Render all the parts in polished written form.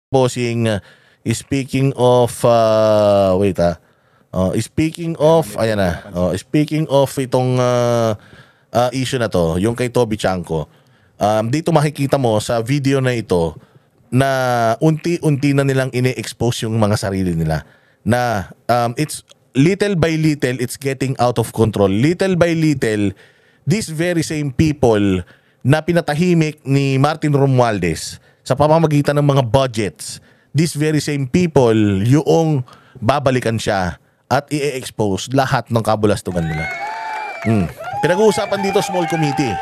Bossing, speaking of wait speaking of ayan na. Speaking of itong issue na to, yung kay Toby Chanko. Dito makikita mo sa video na ito na unti-unti na nilang ine-expose yung mga sarili nila. Na it's little by little it's getting out of control. Little by little these very same people na pinatahimik ni Martin Romualdez sa pamamagitan ng mga budgets, these very same people, yung babalikan siya at i-expose lahat ng kabulastugan nila. Pinag-uusapan dito small committee.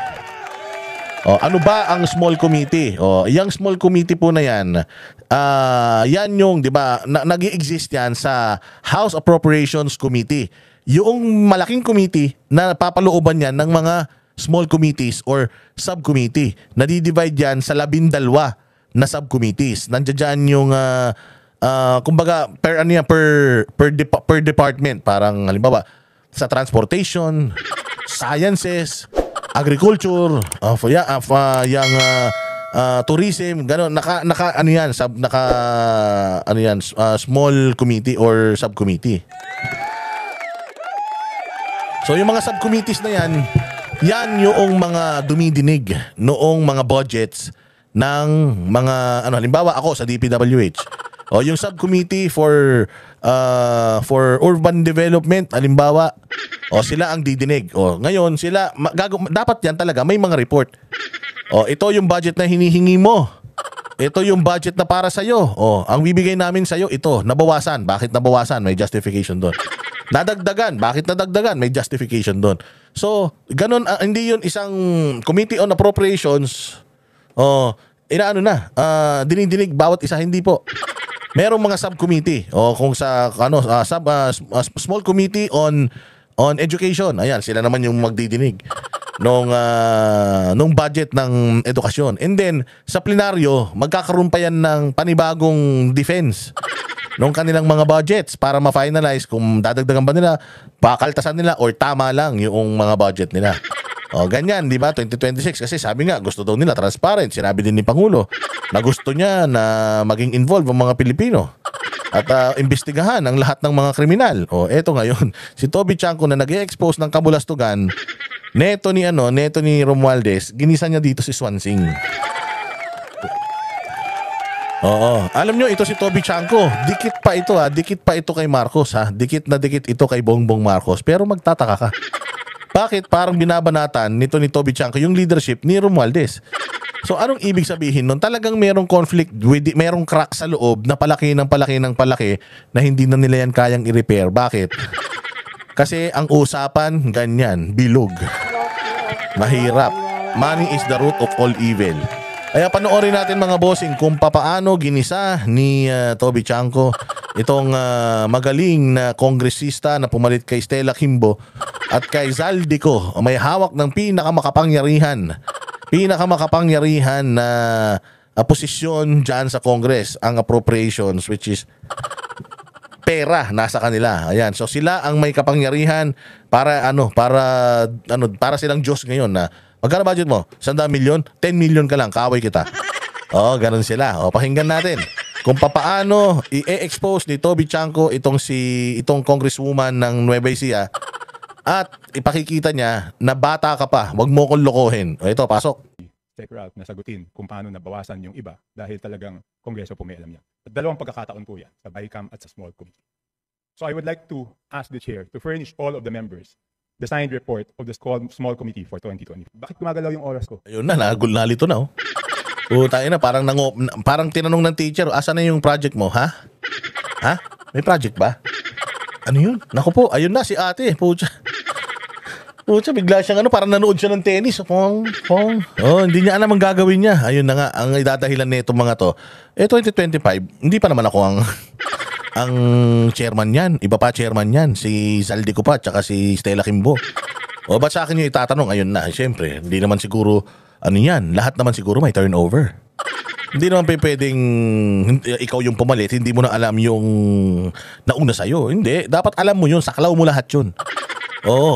Ano ba ang small committee? Yung small committee po na yan, yan yung, di ba, nag-i-exist yan sa House Appropriations Committee. Yung malaking committee na papalooban yan ng mga small committees or subcommittee. Nadi-divide yan sa 12 na subcommittees. Nandiyan yung kumbaga per department, parang halimbawa sa transportation, sciences, agriculture, tourism, gano'n, small committee or subcommittee. So yung mga subcommittees na yan yung mga dumidinig noong mga budgets ng mga halimbawa ako sa DPWH. Yung subcommittee for urban development, halimbawa, sila ang didinig. Ngayon sila dapat yan talaga may mga report. Ito yung budget na hinihingi mo. Ito yung budget na para sa iyo. Ang bibigay namin sa iyo ito, nabawasan. Bakit nabawasan? May justification doon. Nadagdagan. Bakit nadagdagan? May justification doon. So, ganun, hindi yun isang Committee on Appropriations. Dinidinig bawat isa, hindi po. Merong mga subcommittee. Kung sa small committee on education. Ayan, sila naman yung magdidinig nung budget ng edukasyon. And then sa plenaryo, magkakaroon pa yan ng panibagong defense nung kanilang mga budgets para ma-finalize kung dadagdagan ba nila, pakaltasan nila, or tama lang yung mga budget nila. Ganyan, di ba? 2026 kasi sabi nga, gusto daw nila transparent. Sinabi din ni Pangulo na gusto niya na maging involved ang mga Pilipino at imbestigahan ang lahat ng mga kriminal. Eto ngayon, si Toby Chanko na nag-e-expose ng kabulastugan, neto ni Romualdez, ginisa niya dito si Swansing. Alam nyo, ito si Toby Chanko, dikit pa ito kay Marcos, ha? Dikit na dikit ito kay Bongbong Marcos. Pero magtataka ka. Bakit parang binabanatan nito ni Toby Chanko yung leadership ni Romualdez? So anong ibig sabihin nun? Talagang merong conflict, merong crack sa loob na palaki na hindi na nila yan kayang i-repair. Bakit? Kasi ang usapan, ganyan, bilog. Mahirap. Money is the root of all evil. Kaya panoorin natin mga bossing kung papaano ginisa ni Toby Chanko itong magaling na kongresista na pumalit kay Stella Kimbo at kay Zaldico, may hawak ng pinakamakapangyarihan na posisyon dyan sa Congress, ang appropriations, which is pera nasa kanila. Ayan, so sila ang may kapangyarihan para silang Diyos ngayon na magkano budget mo? 100 million? 10 million ka lang, kaaway kita. Ganun sila. Pakinggan natin kung papaano i-expose ni Toby Chanko itong congresswoman ng Nueva Ecija at ipakikita niya na bata ka pa, wag mo kong lokohin. Ito, pasok. Check out na sagutin kung paano nabawasan yung iba dahil talagang Kongreso po may alam niya. At dalawang pagkakataon po yan, sa BICAM at sa small committee. So I would like to ask the chair to furnish all of the members the signed report of the small committee for 2020. Bakit gumagalaw yung oras ko? Ayun na, nalito na. Tayo na, parang tinanong ng teacher, asa na yung project mo, ha? Ha? May project ba? Ano yun? Naku po, ayun na si ate. Pucha, bigla siyang parang nanood siya ng tennis. Hindi niya alam ang gagawin niya. Ayun na nga, ang idadahilan nito mga to. 2025, hindi pa naman ako ang chairman yan. Iba pa chairman yan. Si Zaldico pa, tsaka si Stella Kimbo. Ba't sa akin yung itatanong? Ayun na, siyempre, hindi naman siguro, yan, lahat naman siguro may turnover. Hindi naman pwedeng ikaw yung pumalit, hindi mo na alam yung nauna sa'yo. Hindi, dapat alam mo yun, saklaw mo lahat yun.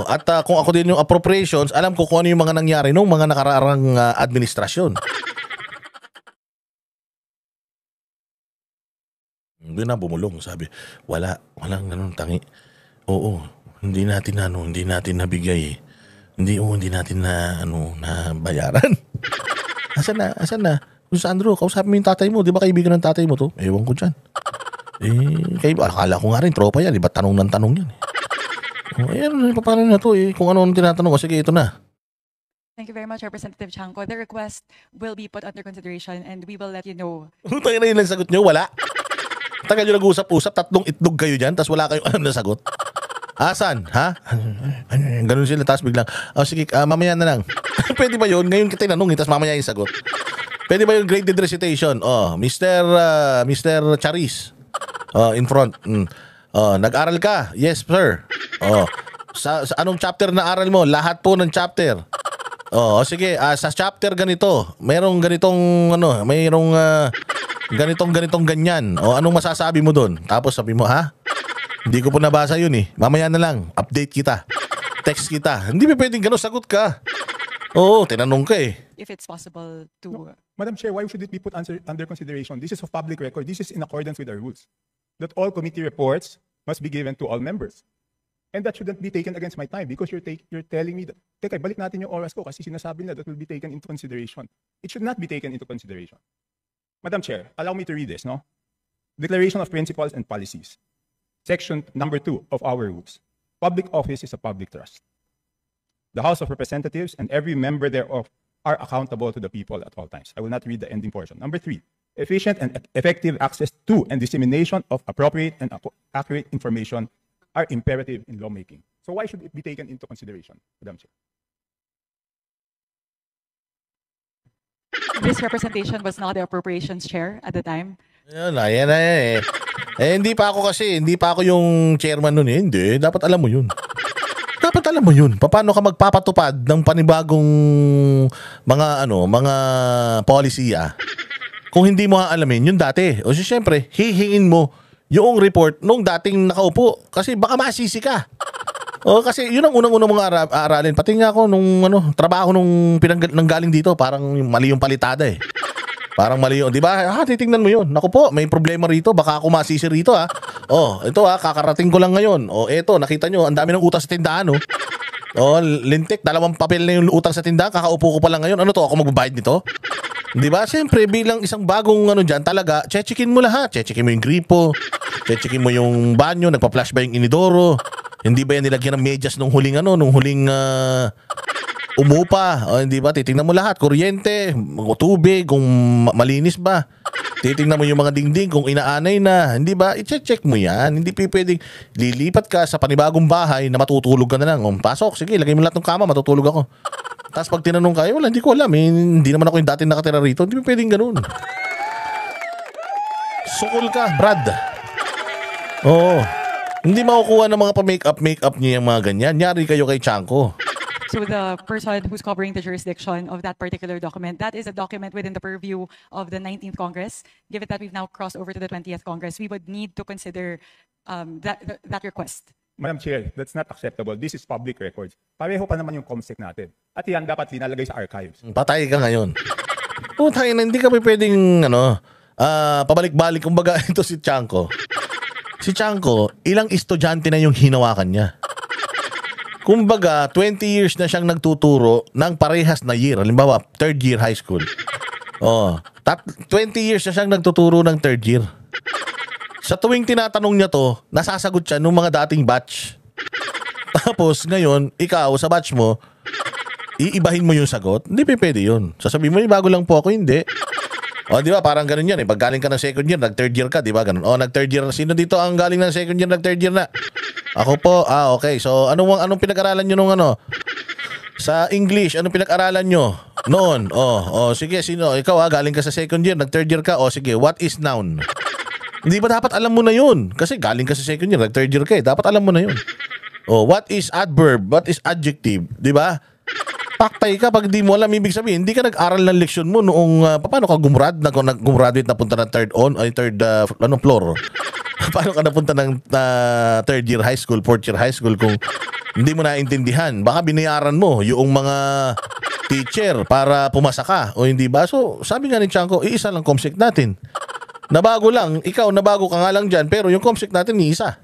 At kung ako din yung appropriations, alam ko kung ano yung mga nangyari nung mga nakararang administrasyon. Doon na bumulong, sabi, walang ganun tangi. Oo, hindi natin nabigay eh. Hindi natin na bayaran. Asan na? Kung Sandro, kausapin mo yung tatay mo, di ba kaibigan ng tatay mo to? Ewan ko dyan. Akala ko nga rin, tropa yan, di ba tanong ng tanong yan. Paano na to eh, kung ano tinatanong ko, sige, ito na. Thank you very much, Representative Chanco. The request will be put under consideration and we will let you know. Tayo na yun ang sagot nyo, wala. Tagal nyo nag-usap-usap, 3 itlog kayo dyan, tapos wala kayong alam na sagot. Asan? Ha? Ganun sila, tapos biglang, sige, mamaya na lang. Pwede ba yun? Ngayon kita tinanong, tapos mamaya yung sagot. Pwede ba yung graded recitation? Mr. Charis. In front. Nag-aral ka? Yes, sir. Sa anong chapter na aral mo? Lahat po ng chapter. Sige, sa chapter ganito, mayroong ganitong ganyan. Anong masasabi mo doon? Tapos sabi mo, ha? Hindi ko po nabasa yun eh. Mamaya na lang, update kita. Text kita. Hindi ba pwedeng gano'n, sagot ka. Oo, tinanong ka eh. If it's possible to... Madam Chair, why should it be put under consideration? This is of public record. This is in accordance with our rules. That all committee reports must be given to all members. And that shouldn't be taken against my time because you're telling me that, teka, balik natin yung oras ko kasi sinasabi na that will be taken into consideration. It should not be taken into consideration. Madam Chair, allow me to read this, no? Declaration of Principles and Policies. Section number 2 of our rules. Public office is a public trust. The House of Representatives and every member thereof are accountable to the people at all times. I will not read the ending portion. Number 3, efficient and effective access to and dissemination of appropriate and accurate information are imperative in lawmaking. So why should it be taken into consideration, Madam Chair? This representation was not the appropriations chair at the time. Yan eh. Hindi pa ako yung chairman nun eh. Hindi, dapat alam mo yun. Paano ka magpapatupad ng panibagong mga polisiya kung hindi mo alamin yung dati. O siyempre, hihingin mo yung report nung dating nakaupo kasi baka masisi ka. Kasi yun ang unang-unang mga aralin. Pati nga ako nung trabaho nung nanggaling dito, parang mali yung palitada eh. Parang mali yun. Di ba? Titingnan mo yun. Naku po, may problema rito. Baka ako masisi rito ha. Ito kakarating ko lang ngayon. Eto, nakita nyo, ang dami ng utang sa tindahan lintik, 2 papel na yung utang sa tindahan. Kakaupo ko pa lang ngayon. Ano to? Ako magbabayad nito? Di ba? Siyempre, bilang isang bagong dyan, talaga, checkin mo lahat. Checkin mo yung gripo. Checkin mo yung banyo. Nagpa-flash ba yung inidoro? Hindi ba yan nilagyan ng medyas nung huling umupa? Hindi ba? Titingnan mo lahat. Kuryente, tubig, kung malinis ba. Titingnan mo yung mga dingding kung inaanay na. Hindi ba? I-check mo yan. Hindi pwedeng lilipat ka sa panibagong bahay na matutulog ka na lang. Pasok, sige, lagay mo lahat ng kama, matutulog ako. Tapos pag tinanong kayo, wala, hindi ko alam. Hindi naman ako yung dating nakatira rito. Hindi pwedeng ganun. Sukol ka, Brad. Oo. Hindi makukuha ng mga pa-make-up niya yung mga ganyan. Nyari kayo kay Chanco. So the person who's covering the jurisdiction of that particular document, that is a document within the purview of the 19th Congress. Given that we've now crossed over to the 20th Congress, we would need to consider that request. Madam Chair, that's not acceptable. This is public records. Pareho pa naman yung COMSEC natin. At yan dapat linalagay sa archives. Patay ka ngayon. Tayo na, hindi ka pwedeng pabalik-balik. Kumbaga ito si Chanco. Si Chanco, ilang estudyante na yung hinawakan niya. Kumbaga, 20 years na siyang nagtuturo ng parehas na year. Halimbawa, 3rd year high school. 20 years na siyang nagtuturo ng 3rd year. Sa tuwing tinatanong niya to, nasasagot siya nung mga dating batch. Tapos, ngayon, ikaw sa batch mo, iibahin mo yung sagot. Hindi pwede yun. Sasabihin mo, bago lang po ako, hindi. Di ba? Parang ganun yan eh. Pag galing ka ng 2nd year, nag-3rd year ka, di ba? Ganun. Nag-3rd year. Sino dito ang galing ng 2nd year, nag-3rd year na? Ako po. Okay. So, anong pinag-aralan nyo nung sa English, anong pinag-aralan nyo noon? Sige, sino? Ikaw galing ka sa 2nd year, nag-3rd year ka. Sige, what is noun? Hindi ba dapat alam mo na yun? Kasi galing ka sa 2nd year, nag-3rd year ka eh. Dapat alam mo na yun. What is adverb? What is adjective? Di ba? Paktay ka pag di mo alam, ibig sabihin, hindi ka nag-aral ng leksyon mo noong, paano ka gumraduate na punta ng third floor? Paano ka napunta ng 3rd year high school, 4th year high school kung hindi mo naintindihan? Baka binayaran mo yung mga teacher para pumasa ka o hindi ba? So, sabi nga ni Chanco, iisa lang COMSEC natin. Nabago lang, ikaw nabago ka nga lang dyan, pero yung COMSEC natin ni isa.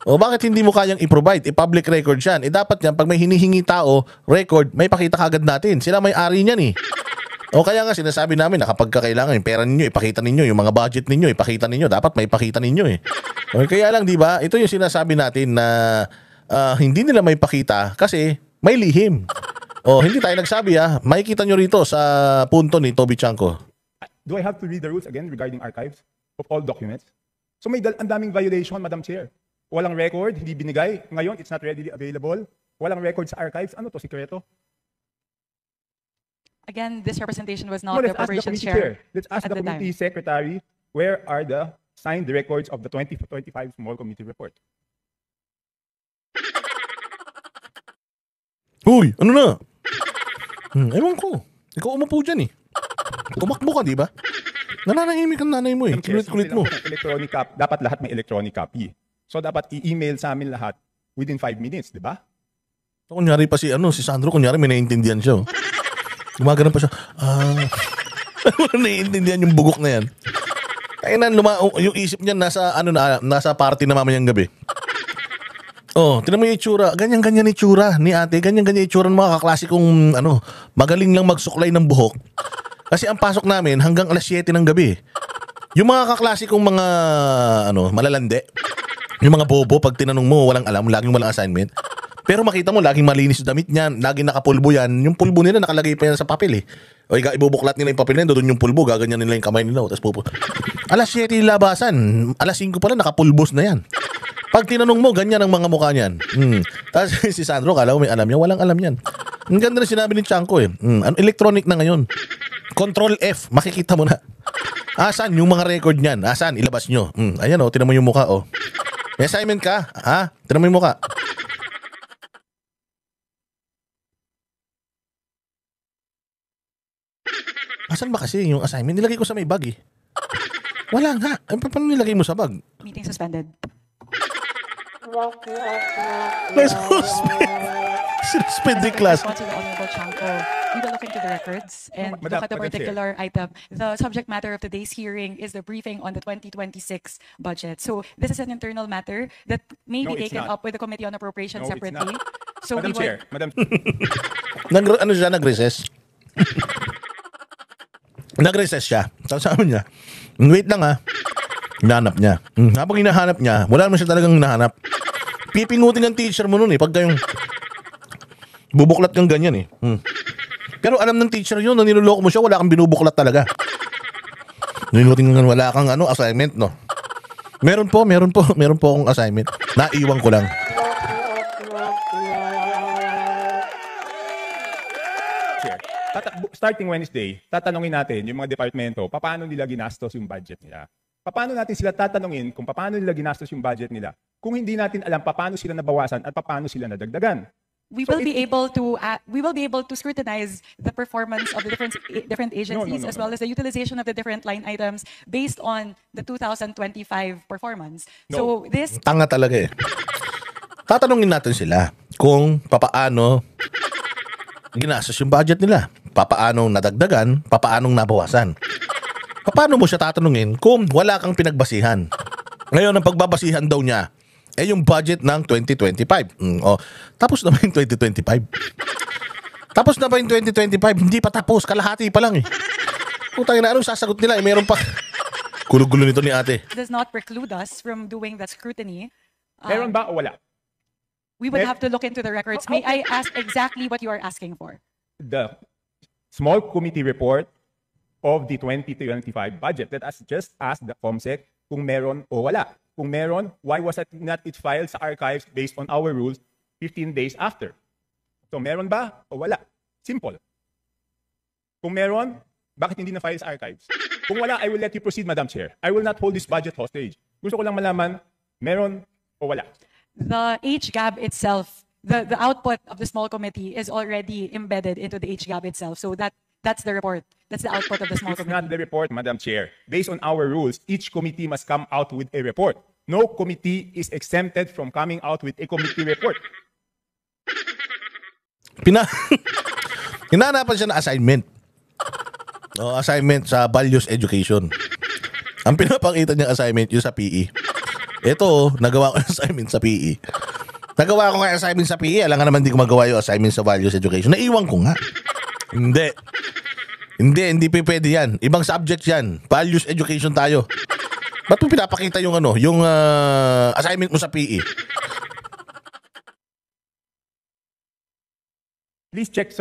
O bakit hindi mo kayang i-provide? I-public record yan. Dapat yan, pag may hinihingi tao, record, may pakita kagad natin. Sila may ari niyan eh. O kaya nga sinasabi namin na kapag kailangan yung pera ninyo, ipakita ninyo, yung mga budget ninyo, ipakita ninyo, dapat may pakita ninyo eh. O kaya lang, di ba? Ito yung sinasabi natin na hindi nila may pakita kasi may lihim. O hindi tayo nagsabi makikita nyo rito sa punto ni Toby Chanco. Do I have to read the rules again regarding archives of all documents? So may ang daming violation, Madam Chair. Walang record, hindi binigay. Ngayon, it's not readily available. Walang record sa archives. Ano to, sikreto? Again, this representation was No, not the let's ask the appropriations committee chair. chair Let's ask at the the time. committee secretary, where are the signed records of the 2025 small committee report? Uy, ano na? Ewan ko. Ikaw umupo dyan eh. Tumakbo ka, di ba? Nananahimik ang nanay mo eh. Madam Chair, Kulit-kulit mo. electronic copy. Dapat lahat may electronic copy. So dapat i-email sa amin lahat within 5 minutes, di ba? Kunyari pa si Sandro, kunyari may naiintindihan siya. Gumagano pa siya. Naiintindihan yung bugok na yan. Kaya na yung isip niya nasa party na mamayang gabi. Oh, tinan mo yung itsura. Ganyan-ganyan itsura ni ate. Ganyan-ganyan itsura ng mga kaklasikong magaling lang magsuklay ng buhok. Kasi ang pasok namin hanggang alas 7 ng gabi. Yung mga kaklasikong mga malalande, yung mga bobo, pag tinanong mo, walang alam, laging walang assignment. Pero makita mo, laging malinis yung damit niyan, laging nakapulbo yan. Yung pulbo nila nakalagay pa yan sa papel eh. O ibubuklat nila yung papel nila, doon yung pulbo, gaganyan nila yung kamay nila. Tapos alas 7 yung labasan, alas 5 pala, nakapulbos na yan. Pag tinanong mo, ganyan ang mga mukha niyan. Tapos si Sandro, kala ko may alam niya, walang alam yan. Ang ganda na sinabi ni Chanco eh. Electronic na ngayon. Control F, makikita mo na. Asan yung mga record niyan? Asan? Ilabas nyo. Ayan tinan mo yung mukha May assignment ka? Ha? Tinan mo yung mukha. Asan ba kasi yung assignment? Nilagay ko sa may bag eh. Wala nga. Paano nilagay mo sa bag? Meeting suspended. Suspend the class. Response to the Honorable Chanco. We will look into the records and Madam- look at the Madam Chair. particular item. The subject matter of today's hearing is the briefing on the 2026 budget. So this is an internal matter that may No, be it's taken not. up with the Committee on Appropriations No, it's separately. not. So Madam we Chair, would, Nag-recess? Nag-recess siya. Sabi niya, wait lang hinahanap niya. Habang hinahanap niya, wala naman siya talagang hinahanap. Pipingutin ng teacher mo nun pagka yung bubuklat kang ganyan Pero alam ng teacher yun, na niloloko mo siya, wala kang binubuklat talaga. Nilutin nga wala kang assignment, no? Meron po akong assignment. Naiwan ko lang. Chair, starting Wednesday, tatanungin natin yung mga departamento, paano nila ginastos yung budget nila. Paano natin sila tatanungin kung paano nila ginastos yung budget nila kung hindi natin alam paano sila nabawasan at paano sila nadagdagan. we So will be able to scrutinize the performance of the different agencies no. as well as the utilization of the different line items based on the 2025 performance. No. So this Tanga talaga eh. Tatanungin natin sila kung papaano ginastos yung budget nila. Papaano nadagdagan, papaano nabawasan. Paano mo siya tatanungin kung wala kang pinagbasihan? Ngayon, ang pagbabasihan daw niya, yung budget ng 2025. Tapos na ba yung 2025? Tapos na ba yung 2025? Hindi pa tapos, kalahati pa lang eh. Putang ina, anong sasagot nila? Meron pa. Gulo-gulo nito ni ate. does not preclude us from doing that scrutiny. Meron ba o wala? We would have to look into the records. May I ask exactly what you are asking for? The small committee report of the 2025 budget. Let us just ask the COMSEC kung meron o wala. Kung meron, why was it not filed sa archives based on our rules 15 days after? So meron ba o wala? Simple. Kung meron, bakit hindi na-file sa archives? Kung wala, I will let you proceed, Madam Chair. I will not hold this budget hostage. Gusto ko lang malaman, meron o wala. The HGAB itself, the output of the small committee is already embedded into the HGAB itself. So that's the report. That's the output of the small It's committee. not the report, Madam Chair. Based on our rules, each committee must come out with a report. No committee is exempted from coming out with a committee report. Hinanapan siya na assignment. Assignment sa values education. Ang pinapakita niyang assignment yung sa PE. Ito, nagawa ko yung assignment sa PE. Nagawa ko nga assignment sa PE. Alam nga naman di ko magawa yung assignment sa values education. Naiwan ko nga. Hindi. Hindi pwede yan. Ibang subject yan. Values education tayo. Ba't mo pinapakita yung yung assignment mo sa PE? Please check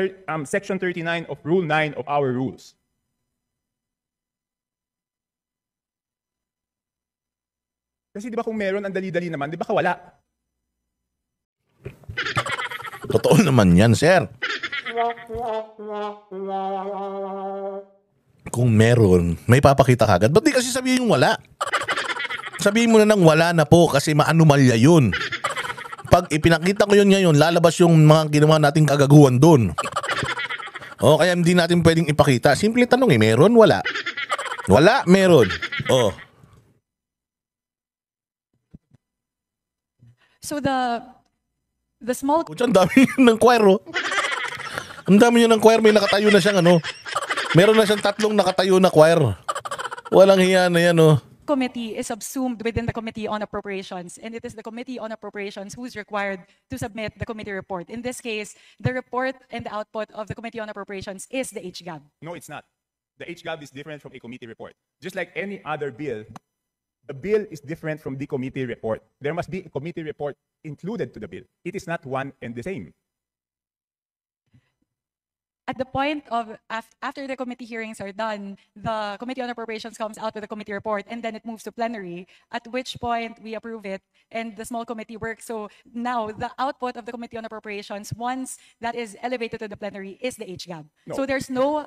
Section 39 of Rule 9 of our rules. Kasi di ba kung meron, ang dali-dali naman, di ba wala? Totoo naman yan, sir. Kung meron, may papakita ka agad. Ba't di kasi sabihin yung wala? Sabihin mo na nang wala na po kasi maanumalya yun. Pag ipinakita ko yun ngayon, lalabas yung mga ginawa nating kagaguhan doon. O kaya hindi natin pwedeng ipakita. Simple tanong meron, wala? Wala, meron. Oh. So the small Ang dami ng choir, oh. Ang dami nyo ng choir, may nakatayo na siyang meron na siyang 3 nakatayo na choir. Walang hiya na yan, oh. committee is subsumed within the Committee on Appropriations, and it is the Committee on Appropriations who's required to submit the committee report. In this case, the report and the output of the Committee on Appropriations is the HGAB. No, it's not. The HGAB is different from a committee report. Just like any other bill, the bill is different from the committee report. There must be a committee report included to the bill. It is not one and the same. At the point of, after the committee hearings are done, the Committee on Appropriations comes out with a committee report, and then it moves to plenary, at which point we approve it, and the small committee works. So now, the output of the Committee on Appropriations, once that is elevated to the plenary, is the HGAB. No. So there's no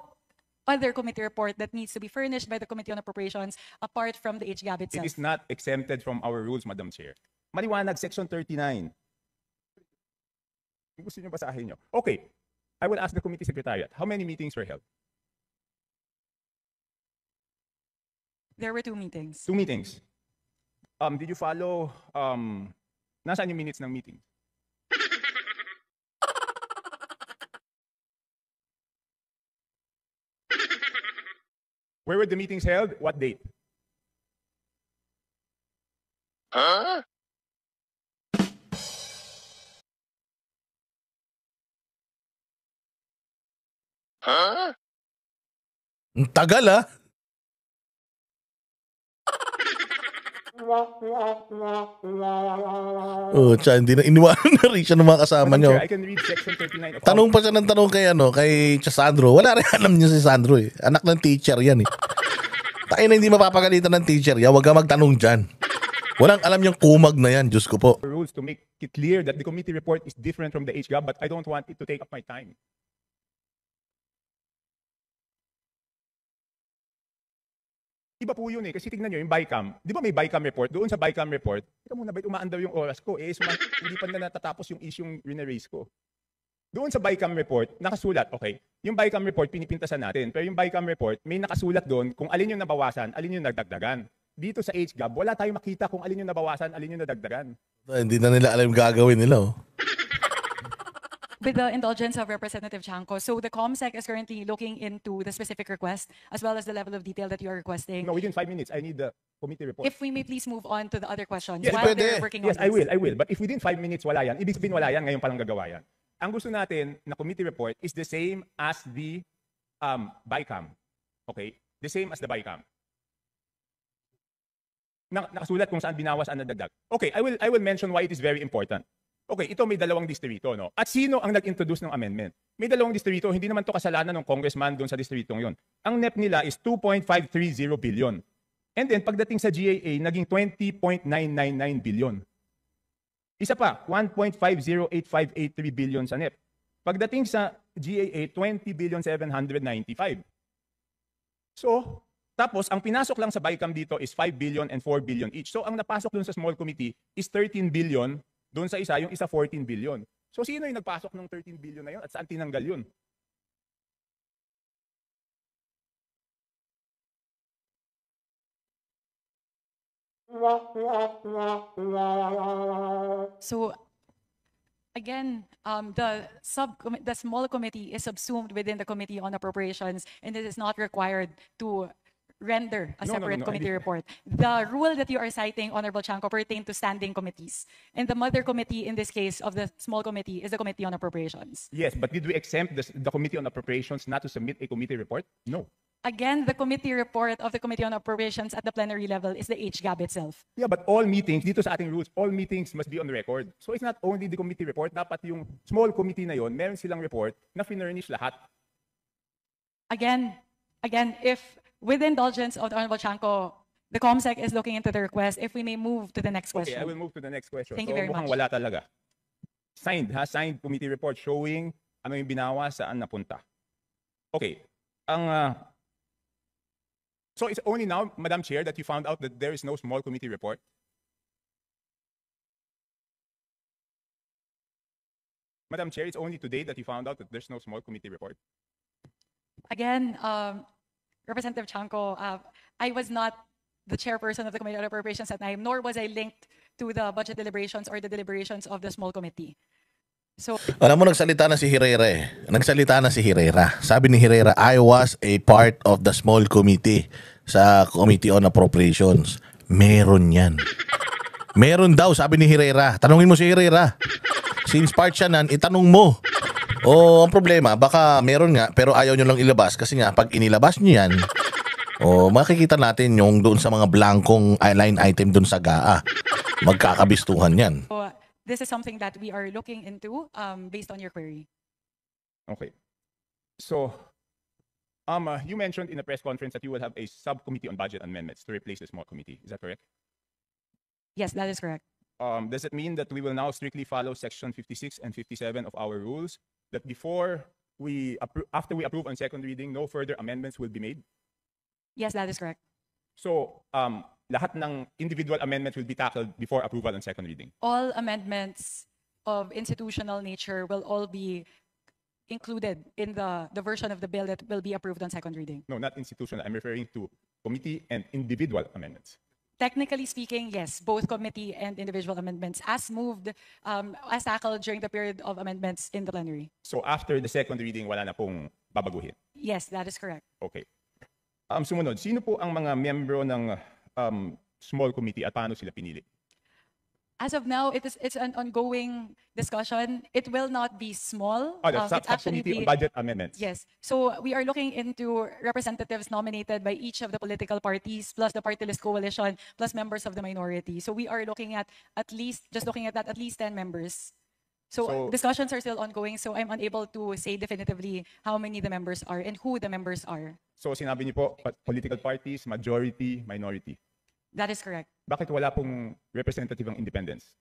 other committee report that needs to be furnished by the Committee on Appropriations apart from the HGAB itself. It is not exempted from our rules, Madam Chair. Maliwanag, Section 39. Gusto niyo basahin niyo? Okay. I will ask the committee secretariat, how many meetings were held? There were 2 meetings. 2 meetings. Did you follow, nasaan yung minutes ng meeting? Where were the meetings held? What date? Huh? Huh? Ang tagal, ah. Oh, tiyan, hindi na iniwanan na rin siya ng mga kasama Madam niyo. Chair, I can read Section 39 of Tanong pa siya ng tanong kay Tia Sandro. Wala rin alam niya si Sandro, eh. Anak ng teacher yan, eh. Tayo na hindi mapapagalitan ng teacher yan. Huwag ka magtanong dyan. Walang alam yung kumag na yan, Diyos ko po. rules to make it clear that the committee report is different from the HGAB, but I don't want it to take up my time. Iba po yun eh, kasi tignan nyo yung BICAM. Di ba may BICAM report? Doon sa BICAM report, teka muna, ba't umaandaw yung oras ko? Hindi pa na natatapos yung isyong rineraise ko. Doon sa BICAM report, nakasulat, okay, yung BICAM report, pinipintasan natin. Pero yung BICAM report, may nakasulat doon kung alin yung nabawasan, alin yung nagdagdagan. Dito sa HGAB, wala tayong makita kung alin yung nabawasan, alin yung nadagdagan. Hindi na nila alam yung gagawin nila, oh. With the indulgence of Representative Chanco, so the COMSEC is currently looking into the specific request as well as the level of detail that you are requesting. No, within 5 minutes, I need the committee report. If we may please move on to the other questions Yes, while pwede. they're working Yes, on this. I will. But if within 5 minutes wala yan, ibig sabihin wala yan, ngayon palang gagawa yan. Ang gusto natin na committee report is the same as the BICAM. Okay? The same as the BICAM. Nakasulat kung saan binawas ang nadagdag. Okay, I will mention why it is very important. Okay, ito may 2 distrito, no? At sino ang nag-introduce ng amendment? May 2 distrito, hindi naman to kasalanan ng congressman doon sa distritong yon. Ang NEP nila is 2.530 billion. And then, pagdating sa GAA, naging 20.999 billion. Isa pa, 1.508583 billion sa NEP. Pagdating sa GAA, 20,795. So, tapos, ang pinasok lang sa BICAM dito is 5 billion and 4 billion each. So, ang napasok dun sa small committee is 13 billion. Doon sa isa, yung isa 14 billion. So, sino yung nagpasok ng 13 billion na yun at saan tinanggal yun? So again, the small committee is subsumed within the Committee on Appropriations, and it is not required to render a No, no, no, separate no, I committee did- report. The rule that you are citing, Honorable Chanco, pertain to standing committees. And the mother committee in this case of the small committee is the Committee on Appropriations. Yes, but did we exempt the Committee on Appropriations not to submit a committee report? No. Again, the committee report of the Committee on Appropriations at the plenary level is the HGAB itself. Yeah, but all meetings, dito sa ating rules, all meetings must be on the record. So it's not only the committee report, dapat yung small committee na yon, meron silang report na finurnish lahat. Again, if with indulgence of the Honorable Chanco, the COMSEC is looking into the request, if we may move to the next Okay, I question. will move to the next question. Thank you So very mukhang much. wala talaga. Signed committee report showing ano yung binawa, saan napunta. Okay, so it's only now, Madam Chair, that you found out that there is no small committee report? Madam Chair, it's only today that you found out that there's no small committee report? Again, Representative Chanco, I was not the chairperson of the Committee on Appropriations at the time, nor was I linked to the budget deliberations or the deliberations of the small committee. So, Alam mo, nagsalita na si Herrera eh. Nagsalita na si Herrera. Sabi ni Herrera, I was a part of the small committee sa Committee on Appropriations. Meron yan. Meron daw, sabi ni Herrera. Tanungin mo si Herrera. Since part siya nan, itanong mo. O, ang problema, baka meron nga, pero ayaw nyo lang ilabas. Kasi nga, pag inilabas nyo yan, makikita natin yung doon sa mga blankong line item doon sa GAA. Magkakabistuhan yan. this is something that we are looking into based on your query. Okay. So, you mentioned in a press conference that you will have a subcommittee on budget amendments to replace the small committee. Is that correct? Yes, that is correct. Does it mean that we will now strictly follow section 56 and 57 of our rules? That after we approve on second reading, no further amendments will be made? Yes, that is correct. So, lahat ng individual amendments will be tackled before approval on second reading? All amendments of institutional nature will all be included in the version of the bill that will be approved on second reading. No, not institutional. I'm referring to committee and individual amendments. Technically speaking, yes, both committee and individual amendments as moved, as tackled during the period of amendments in the plenary. So after the second reading, wala na pong babaguhin? Yes, that is correct. Okay. Sumunod, sino po ang mga miyembro ng small committee at paano sila pinili? As of now, it's an ongoing discussion. It will not be small. It's actually Subcommittee on budget amendments. Yes. So we are looking into representatives nominated by each of the political parties, plus the party list coalition, plus members of the minority. So we are looking at least 10 members. So discussions are still ongoing, so I'm unable to say definitively how many the members are and who the members are. So sinabi niyo po, political parties, majority, minority. That is correct. Bakit wala pong representative ng independents?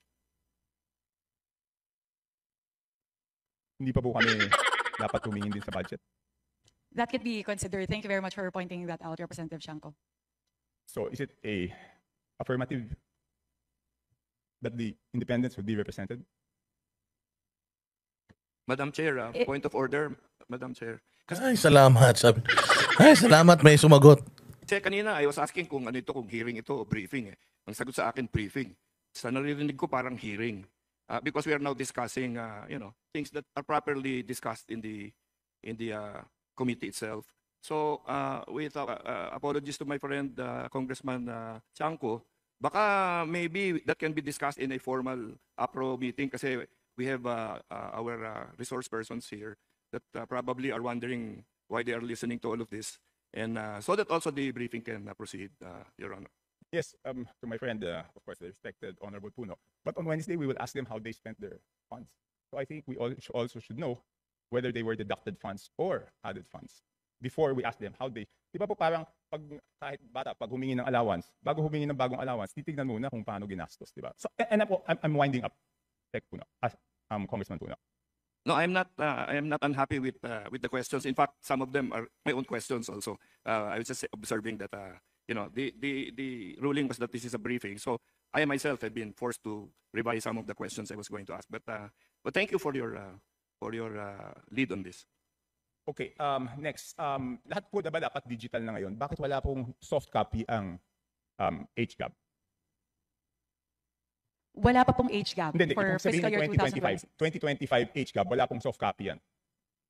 Hindi pa po kami dapat tumingin din sa budget. That could be considered. Thank you very much for pointing that out, Representative Shanko. So is it a affirmative that the independents would be represented? Madam Chair, point of order, Madam Chair. Ay, salamat. Ay, salamat, may sumagot. Kasi kanina, I was asking kung ano ito, kung hearing ito o briefing. Ang sagot sa akin, briefing. Sa naririnig ko, parang hearing. Because we are now discussing, things that are properly discussed in the committee itself. So, with apologies to my friend, Congressman Chanco, baka maybe that can be discussed in a formal APRO meeting kasi we have our resource persons here that probably are wondering why they are listening to all of this. And so that also the briefing can proceed, Your Honor. Yes, to my friend, of course, the respected Honorable Puno. But on Wednesday, we will ask them how they spent their funds. So I think we also should know whether they were deducted funds or added funds before we ask them how they. Di ba po parang kahit bata, pag humingi ng allowance, bago humingi ng bagong allowance, titignan muna kung paano ginastos, di ba? So, and I'm winding up, Puno, Congressman Puno. No, I am not unhappy with the questions. In fact, some of them are my own questions also. I was just observing that the ruling was that this is a briefing. So I myself have been forced to revise some of the questions I was going to ask. But thank you for your lead on this. Okay, next. Lahat po ba dapat digital na ngayon? Bakit wala pong soft copy ang HGAB? Wala pa pong HGAB Hindi, for kung sabihin fiscal year ng 2025. 2025 HGAB, wala pong soft copy yan.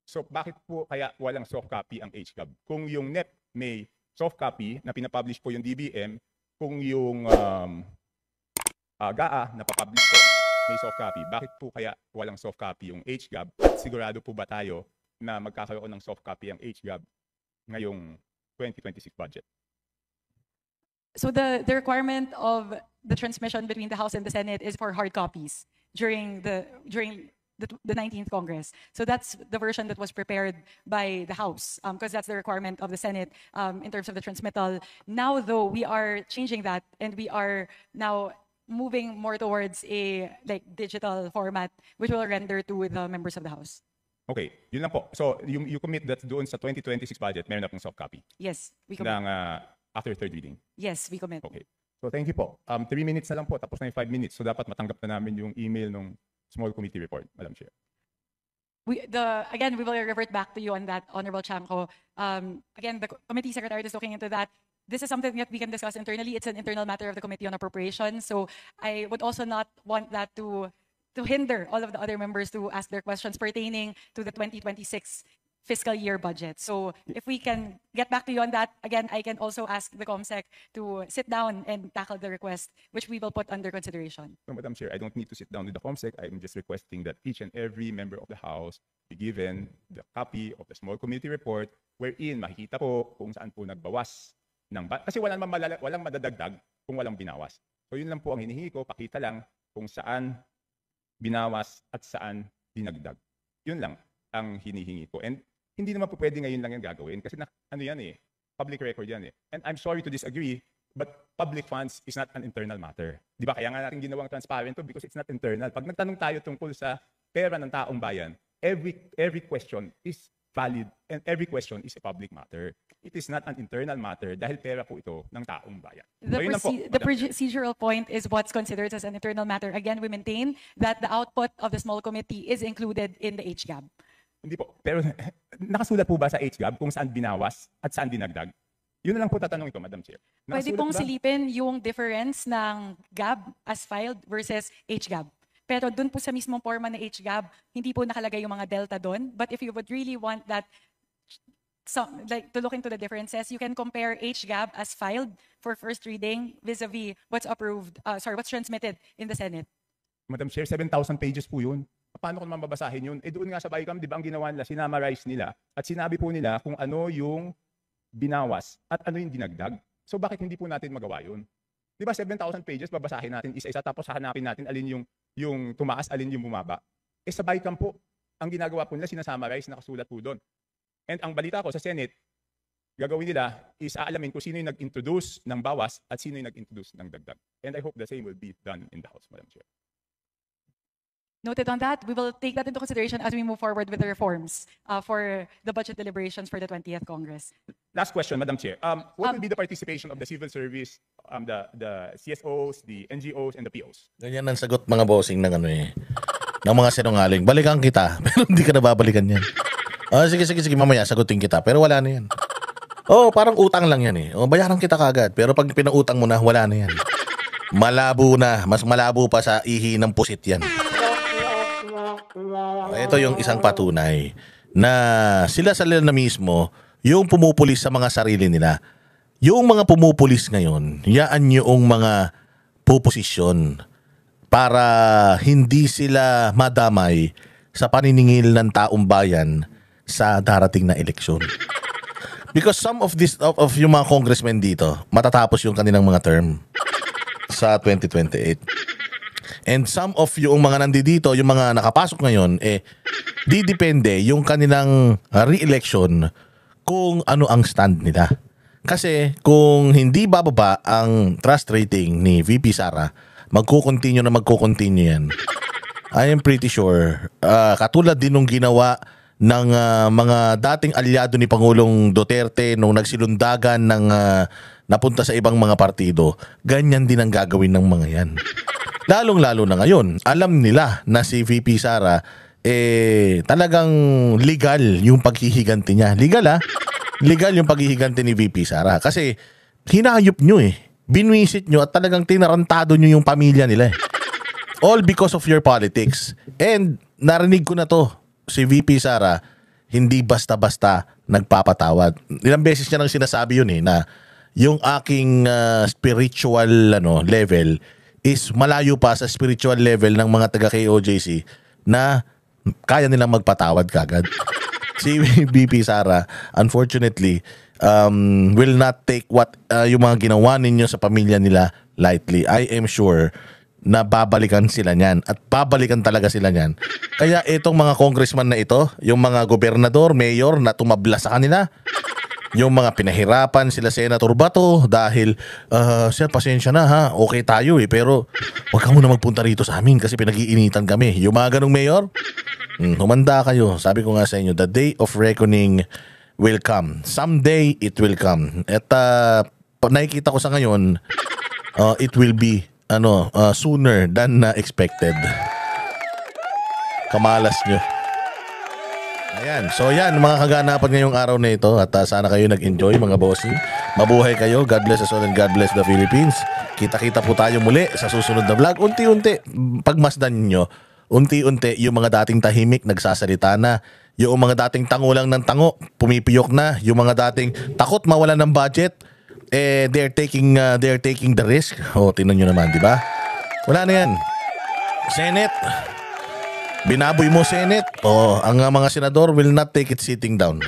So bakit po kaya walang soft copy ang HGAB? Kung yung NEP may soft copy na pinapublish po yung DBM, kung yung GAA na papublish po may soft copy, bakit po kaya walang soft copy yung HGAB? At sigurado po ba tayo na magkakaroon ng soft copy ang HGAB ngayong 2026 budget? So the requirement of the transmission between the House and the Senate is for hard copies during the 19th Congress. So that's the version that was prepared by the House, because that's the requirement of the Senate in terms of the transmittal. Now, though, we are changing that, and we are now moving more towards a digital format, which will render to the members of the House. Okay, yun lang po. So you commit that doon sa 2026 budget, meron na pong soft copy Yes, we commit. ng after third reading. Yes, we commit. Okay. So thank you po. 3 minutes na lang po, tapos na yung 5 minutes. So dapat matanggap na namin yung email ng small committee report, Madam Chair. Again, we will revert back to you on that, Honorable Chanco. Again, the committee secretary is looking into that. This is something that we can discuss internally. It's an internal matter of the Committee on Appropriations. So I would also not want that to hinder all of the other members to ask their questions pertaining to the 2026 fiscal year budget. So if we can get back to you on that, again, I can also ask the COMSEC to sit down and tackle the request, which we will put under consideration. So Madam Chair, I don't need to sit down with the COMSEC. I'm just requesting that each and every member of the House be given the copy of the small committee report wherein makikita po kung saan po nagbawas kasi walang madadagdag kung walang binawas. So yun lang po ang hinihingi ko, pakita lang kung saan binawas at saan dinagdag. Yun lang ang hinihingi ko. And hindi naman po pwede ngayon lang yan gagawin kasi ano yan public record yan And I'm sorry to disagree, but public funds is not an internal matter. Di ba? Kaya nga natin ginawang transparent to because it's not internal. Pag nagtanong tayo tungkol sa pera ng taong bayan, every question is valid and every question is a public matter. It is not an internal matter dahil pera po ito ng taong bayan. So yun lang po, The Madam Chair. procedural point is what's considered as an internal matter. Again, we maintain that the output of the small committee is included in the HGAB. Hindi po. Pero nakasulat po ba sa HGAB kung saan binawas at saan dinagdag? Yun na lang po tatanong ito, Madam Chair. Pwede Nakasulat pong ba? silipin yung difference ng GAB as filed versus HGAB. Pero dun po sa mismong forma ng HGAB, hindi po nakalagay yung mga delta doon. But if you would really want that, to look into the differences, you can compare HGAB as filed for first reading vis-a-vis what's what's transmitted in the Senate. Madam Chair, 7,000 pages po yun. Paano ko naman babasahin yun? Doon nga sa BICAM, di ba ang ginawa nila, sinamarize nila at sinabi po nila kung ano yung binawas at ano yung dinagdag. So bakit hindi po natin magawa yun? Di ba 7,000 pages, babasahin natin isa-isa tapos hahanapin natin alin yung tumaas, alin yung bumaba. Sa BICAM po, ang ginagawa po nila, sinasummarize, nakasulat po doon. And ang balita ko sa Senate, gagawin nila is aalamin kung sino yung nag-introduce ng bawas at sino yung nag-introduce ng dagdag. And I hope the same will be done in the House, Madam Chair. Noted on that, we will take that into consideration as we move forward with the reforms for the budget deliberations for the 20th Congress. Last question, Madam Chair. What will be the participation of the civil service, the CSOs, the NGOs, and the POs? Ganyan ang sagot mga bossing ng ng mga sinungaling. Balikan kita, pero hindi ka nababalikan yan. Sige, mamaya sagutin kita, pero wala na yan. Parang utang lang yan bayaran kita kagad, pero pag pinautang mo na, wala na yan. Malabo na, mas malabo pa sa ihi ng pusit yan. Ito yung isang patunay na sila na mismo yung pumupulis sa mga sarili nila. Yung mga pumupulis ngayon, yaan yung mga puposisyon para hindi sila madamay sa paniningil ng taong bayan sa darating na eleksyon. Because some of yung mga congressmen dito, matatapos yung kanilang mga term sa 2028. And some of yung mga nandito, yung mga nakapasok ngayon, didepende yung kanilang re-election kung ano ang stand nila. Kasi kung hindi bababa ang trust rating ni VP Sara, magkukontinue yan. I am pretty sure, katulad din nung ginawa ng mga dating aliado ni Pangulong Duterte nung nagsilundagan ng napunta sa ibang mga partido, ganyan din ang gagawin ng mga yan. Lalong-lalo na ngayon, alam nila na si VP Sara talagang legal yung paghihiganti niya. Legal yung paghihiganti ni VP Sara kasi hinayop nyo binwisit nyo at talagang tinarantado nyo yung pamilya nila all because of your politics. And narinig ko na to, si VP Sara, hindi basta-basta nagpapatawad. Ilang beses niya nang sinasabi yun na yung aking spiritual level is malayo pa sa spiritual level ng mga taga KOJC na kaya nilang magpatawad kagad. Si BP Sara, unfortunately, will not take what yung mga ginawa ninyo sa pamilya nila lightly. I am sure na babalikan sila niyan at babalikan talaga sila niyan. Kaya itong mga congressman na ito, yung mga gobernador, mayor na tumabla sa kanila, yung mga pinahirapan sila Senator Bato dahil sir, pasensya na ha, okay tayo pero wag ka muna magpunta rito sa amin kasi pinag-iinitan kami. Yung mga ganong mayor, humanda kayo. Sabi ko nga sa inyo, the day of reckoning will come. Someday it will come. At nakikita ko sa ngayon, it will be sooner than expected. Kamalas nyo. Ayan. So yan, mga kaganapan ngayong araw na ito. At sana kayo nag-enjoy mga bossing. Mabuhay kayo. God bless us all and God bless the Philippines. Kita-kita po tayo muli sa susunod na vlog. Unti-unti, pagmasdan nyo, unti-unti yung mga dating tahimik nagsasalita na. Yung mga dating tango lang ng tango, pumipiyok na. Yung mga dating takot mawala ng budget, they're taking the risk. Tingnan nyo naman, di ba? Wala na yan. Senate, binaboy mo Senate. Ang mga senador will not take it sitting down.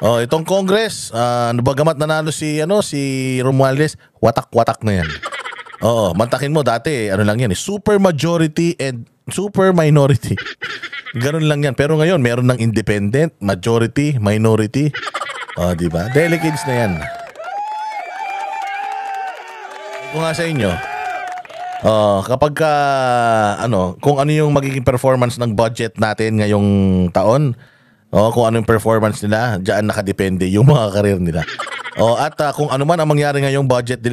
Itong Congress, bagamat nanalo si Romualdez, watak-watak na yan. Mantakin mo dati, lang yan, super majority and super minority. Ganun lang yan. Pero ngayon, meron ng independent, majority, minority. Di ba? Delegates na yan. Kung nga sa inyo, kapag kung ano yung magiging performance ng budget natin ngayong taon, kung ano yung performance nila, diyan nakadepende yung mga karir nila. At kung ano man ang mangyari ngayong budget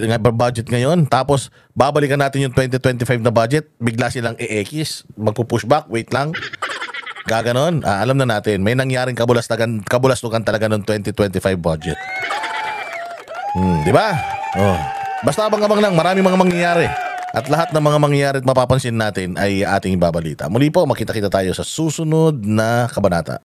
ngayon, tapos babalikan natin yung 2025 na budget, bigla silang i-ekis, magpo-pushback, wait lang. Gaganon, alam na natin, may nangyaring kabulastugan talaga ng 2025 budget. Di ba? Basta abang-abang lang, maraming mga mangyayari. At lahat ng mga mangyayari at mapapansin natin ay ating ibabalita. Muli po, makita-kita tayo sa susunod na kabanata.